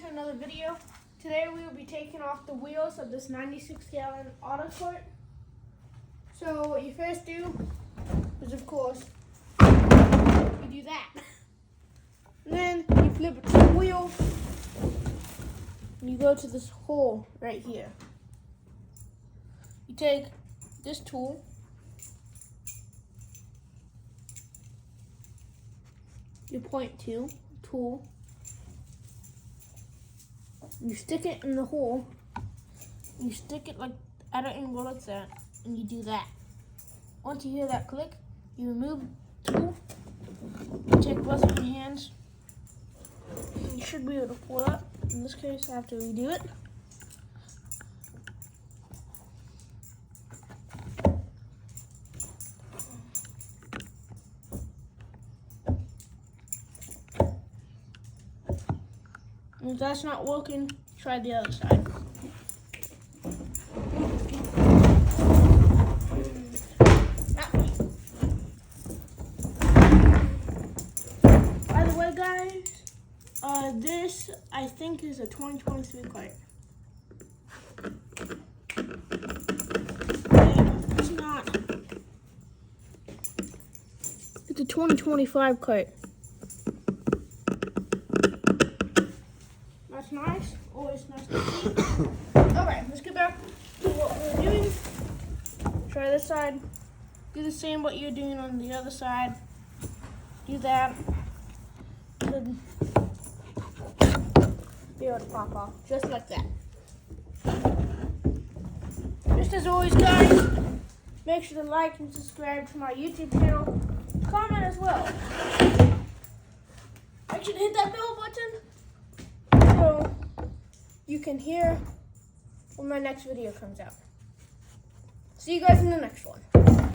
to another video. Today we will be taking off the wheels of this 96-gallon Otto cart. So what you first do is, of course, you do that. And then you flip it to the wheel and you go to this hole right here. You take this tool, you point to tool, you stick it in the hole, you stick it like at an angle like that, and you do that. Once you hear that click, you remove the tool, you take both of your hands, and you should be able to pull it up. In this case, I have to redo it. If that's not working, try the other side. That way. By the way, guys, this I think is a 2023 cart. It's not. It's a 2025 cart. That's nice. Always nice to see. Alright, let's get back to what we're doing. Try this side. Do the same what you're doing on the other side. Do that. Then be able to pop off. Just like that. Just as always, guys, make sure to like and subscribe to my YouTube channel. Comment as well. Make sure to hit that bell button so you can hear when my next video comes out. See you guys in the next one.